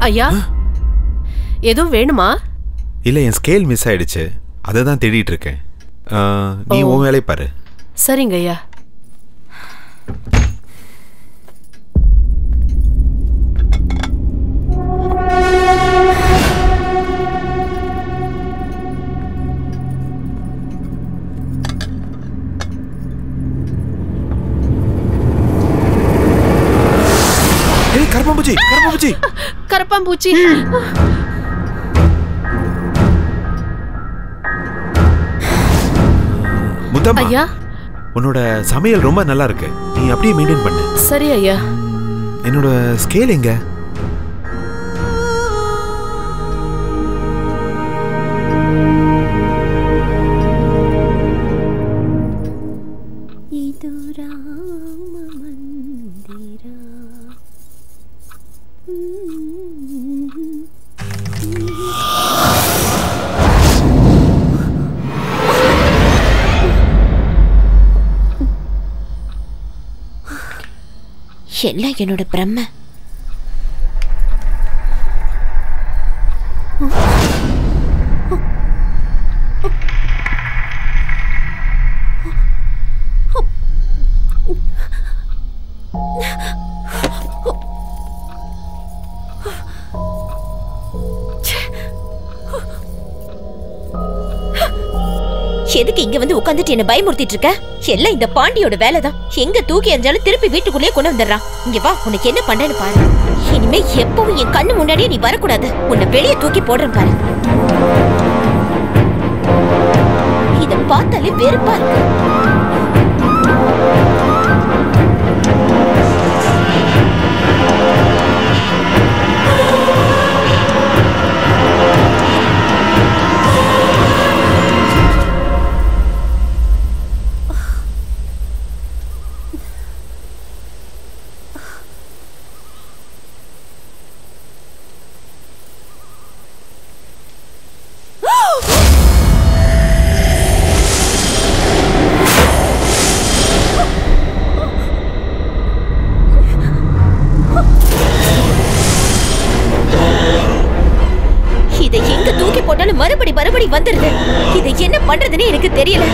ஐயா, எதுவும் வேணுமா? இல்ல, என் ஸ்கேல் மிஸ் ஆயிடுச்சு. அதை தான் தேடிட்டு இருக்கேன். நீ உன் வேலையை பாரு. சரிங்க ஐயா. கரப்பாம்பூச்சி, கரப்பாம்பூச்சி, கரப்பாம்பூச்சி. முத்தம்மா, ஐயா, உன்னோட சமையல் ரொம்ப நல்லா இருக்கு. நீ அப்படியே மெயின்டைன் பண்ணு. சரி ஐயா. என்னோட ஸ்கேல் எங்க? எல்லாம் என்னோட பிரம்ம. எதுக்கு இங்க வந்து உட்கார்ந்துட்டு என்ன பயமுறுத்திட்டு இருக்க? எல்லாம் இந்த பாண்டியோட வேலைதான். எங்க தூக்கி எறிஞ்சாலும் திருப்பி வீட்டுக்குள்ளேயே கொண்டு வந்துடுறான். இங்க வா, உனக்கு என்ன பண்றேன்னு பாரு. இனிமே எப்பவும் என் கண்ணு முன்னாடியே நீ வரக்கூடாது. உன்னை வெளியே தூக்கி போடுறேன் பாரு. இத பார்த்தாலே வெறுப்பா இருக்கு. மறுபடி வந்துருது. இதை என்ன பண்றதுன்னு எனக்கு தெரியல.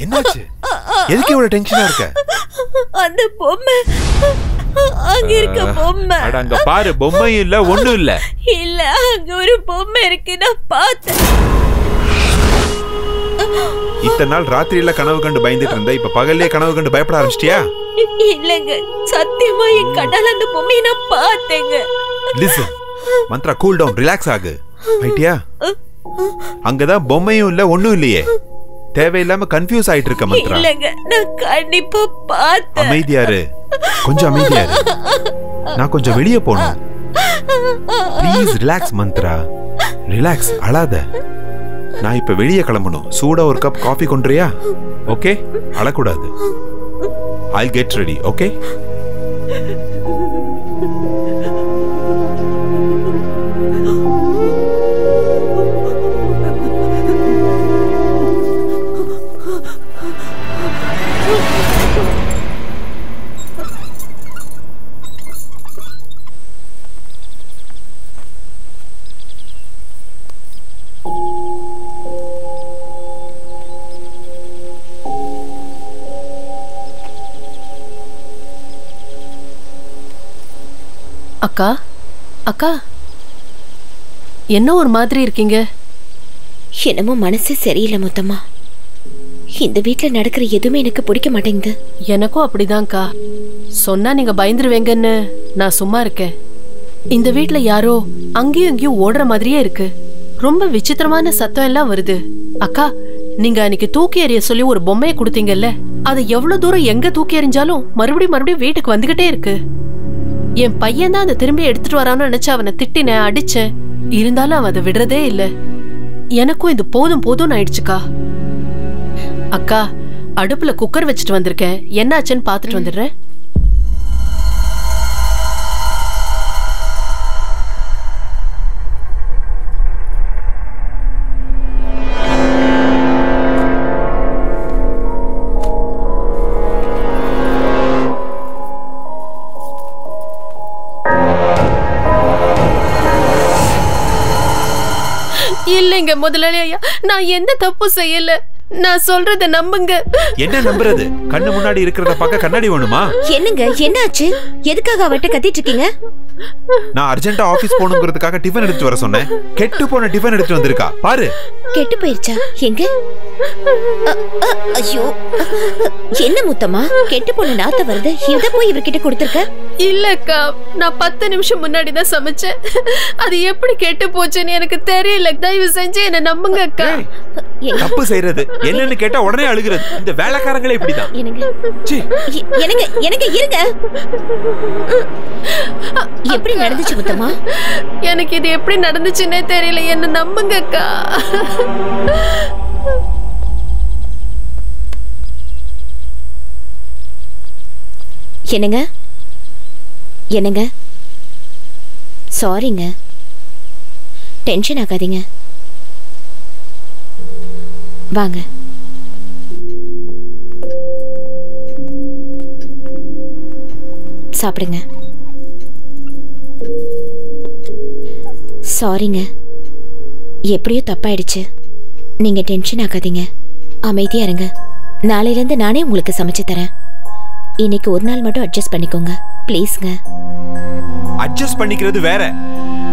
என்னாச்சு? எதுக்கு இவ்வளவு டென்ஷனா இருக்க? அந்த பொம்மை அங்க இருக்க பொம்மை. அட அங்க பாரு, பொம்மை இல்ல, ஒண்ணும் இல்ல. இல்ல, அங்க ஒரு பொம்மை இருக்கு, நான் பார்த்தேன். இத்தனை நாள் ராத்திரியில கனவு கண்டு பயந்துட்டு இருந்த, இப்ப பகல்லே கனவு கண்டு பயப்பட ஆரம்பிச்சிட்டியா? இல்லங்க, சத்தியமா என் கண்ணால அந்த பொம்மையை நான் பார்த்தேங்க. Listen Mantra, cool down, relax ஆகு. ஐட்டியா? அங்கதான் பொம்மையும் இல்ல, ஒண்ணும் இல்லையே. தேவையில்லாம கன்ஃபியூஸ் ஆயிட்டு இருக்க மந்த்ரா. இல்லங்க, நான் கண்டிப்பா பார்த்தேன். அமைதியாரு, கொஞ்சம் அமைதியாரு. நான் கொஞ்சம் வெளியே போகணும். ப்ளீஸ் ரிலாக்ஸ் மந்த்ரா, ரிலாக்ஸ், அழாத. நான் இப்ப வெளியே கிளம்பணும். சூடா ஒரு கப் காஃபி கொண்டுறியா? ஓகே, அழக்கூடாது. I'll get ready, okay? அக்கா, அக்கா, என்ன ஒரு மாதிரி இருக்கீங்க? என்னமோ மனசு சரியில்லை முத்தம்மா. இந்த வீட்ல நடக்கிற எதுவுமே எனக்கு பிடிக்க மாட்டேங்குது. எனக்கும் அப்படிதான்க்கா. சொன்னா நீங்க பயந்துருவேங்கன்னு நான் சும்மா இருக்கேன். இந்த வீட்ல யாரோ அங்கேயும் இங்கேயும் ஓடுற மாதிரியே இருக்கு. ரொம்ப விசித்திரமான சத்தம் எல்லாம் வருது. அக்கா, நீங்க அன்னைக்கு தூக்கி எறிய சொல்லி ஒரு பொம்மையை கொடுத்தீங்கல்ல, அது எவ்வளவு தூரம் எங்க தூக்கி எறிஞ்சாலும் மறுபடியும் வீட்டுக்கு வந்துகிட்டே இருக்கு. என் பையன் தான் அதை திரும்பி எடுத்துட்டு வரான்னு நினைச்சு அவனை திட்டினேன், அடிச்சேன். இருந்தாலும் அவன் அதை விடுறதே இல்ல. எனக்கும் இது போதும் போதும்னு ஆயிடுச்சுக்கா. அக்கா, அடுப்புல குக்கர் வச்சுட்டு வந்திருக்கேன், என்னாச்சுன்னு பாத்துட்டு வந்துடுறேன். இல்லைங்க முதலாளி ஐயா, நான் எந்த தப்பு செய்யல. நான் சொல்றத நம்புங்க. என்ன நம்புறது? கண்ணு முன்னாடி இருக்கிறத பார்க்க கண்ணாடி வேணுமா? என்னங்க, என்னாச்சு? எதுக்காக அவட்ட கத்திட்டு இருக்கீங்க? நான் அர்ஜென்ட்டா ஆபீஸ் போகணுங்கிறதுக்காக டிஃபன் எடுத்து வர சொன்னேன். கெட்டு போன டிஃபன் எடுத்து வந்திருக்கா பாரு. கெட்டு போயிருச்சா? எங்க? ஐயோ, என்ன முத்தமா கெட்டு போன நாத்த வருது? இத போய் இவர்கிட்ட கொடுத்திருக்க? இல்லக்கா, நான் 10 நிமிஷம் முன்னாடி தான் சமைச்சேன். அது எப்படி கெட்டு போச்சுன்னு எனக்கு தெரியல. தயவு செஞ்சு என்ன நம்புங்க அக்கா. தப்பு செய்யறது என்னன்னு கேட்டா உடனே அழுகிறது. இந்த வேலைக்காரங்களே இப்படிதான். எனக்கு இருங்க. எப்படி நடந்துச்சு முத்தமா? எனக்கு இது எப்படி நடந்துச்சுன்னே தெரியல. என்ன நம்புங்க அக்கா. என்னங்க என்னங்க, சாரிங்க. டென்ஷன் ஆகாதீங்க. வாங்க. சாப்பிடுங்க. சாரிங்க, எப்படியோ தப்பாயிடுச்சு. நீங்க டென்ஷன் ஆகாதீங்க, அமைதியா இருங்க. நாளையில இருந்து நானே உங்களுக்கு சமைச்சு தரேன். இன்னைக்கு ஒரு நாள் மட்டும் அட்ஜஸ்ட் பண்ணிக்கோங்க ப்ளீஸ்ங்க. அட்ஜஸ்ட் பண்ணிக்கிறது வேற,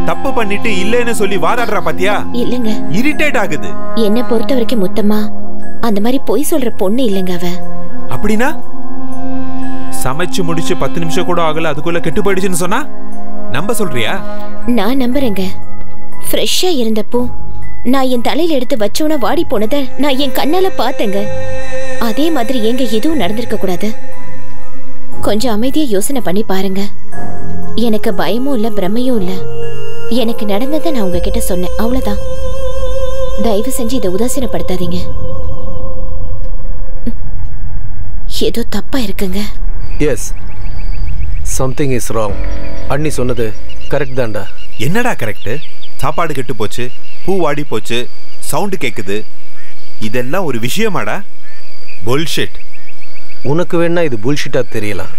தப்பு பண்ணிட்டு இல்லன்னு சொல்லி வாதாடுறா பாத்தியா? இல்லங்க, இரிட்டேட் ஆகுது. என்ன பொறுத்த வரைக்கும் முத்தமா அந்த மாதிரி பொய் சொல்ற பொண்ணு இல்லங்க அவ. அப்படினா சமைச்சு முடிச்சு 10 நிமிஷம் கூட ஆகல, அதுக்குள்ள கெட்டு போயிடுச்சுன்னு சொன்னா நம்ப சொல்றியா? நான் நம்புறேங்க. ஃப்ரெஷ்ஷா இருந்தப்போ நான் என் தலையில எடுத்து வச்சோன வாடி போனதை நான் என் கண்ணால பார்த்தேங்க. அதே மாதிரி எங்க எதுவும் நடந்திருக்க கூடாது. கொஞ்சம் அமைதியா யோசனை பண்ணி பாருங்க. எனக்கு பயமும் இல்ல, பிரமையும் இல்ல. எனக்கு நடந்ததை நான் உங்ககிட்ட சொன்னேன், அவ்வளவுதான். தயவு செஞ்சு இதை உதாசீனப்படுத்தாதீங்க. ஏதோ தப்பா இருக்குங்க. Yes, something is wrong. அண்ணி சொன்னது கரெக்ட் தான்டா. என்னடா கரெக்ட்? சாப்பாடு கெட்டு போச்சு, பூ வாடி போச்சு, சவுண்ட் கேக்குது, இதெல்லாம் ஒரு விஷயமாடா? புல்ஷிட். உனக்கு வேணா இது புல்ஷிட்டா தெரியலாம்,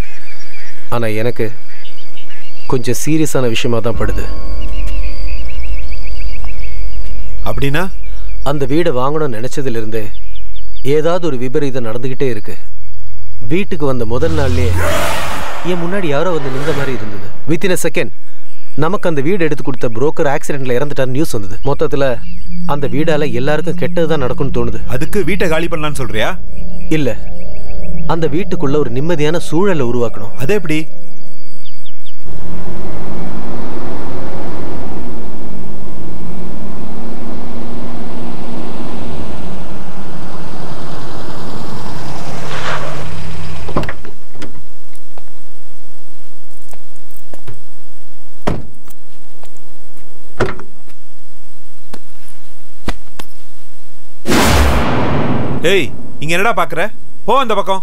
ஆனா எனக்கு கொஞ்சம் சீரியஸான விஷயமா தான் படுது. அப்படின்னா அந்த வீடை வாங்கணும்னு நினைச்சதுல இருந்தே ஏதாவது ஒரு விபரீதம் நடந்துகிட்டே இருக்கு. வீட்டுக்கு வந்த முதல் நாள்லயே என் முன்னாடி யாரோ வந்து நின்ற மாதிரி இருந்தது. வித்தின் a செகண்ட் நமக்கு அந்த வீடு எடுத்து கொடுத்த புரோக்கர் ஆக்சிடென்ட்ல இறந்துட்டான்னு நியூஸ் வந்தது. மொத்தத்துல அந்த வீடால எல்லாருக்கும் கெட்டதுதான் நடக்கும்னு தோணுது. அதுக்கு வீட்டை காலி பண்ணலான்னு சொல்றியா? இல்ல, அந்த வீட்டுக்குள்ள ஒரு நிம்மதியான சூழலை உருவாக்கணும். அது எப்படி? ஏய், இங்க என்னடா பாக்குற? போ அந்த பக்கம்.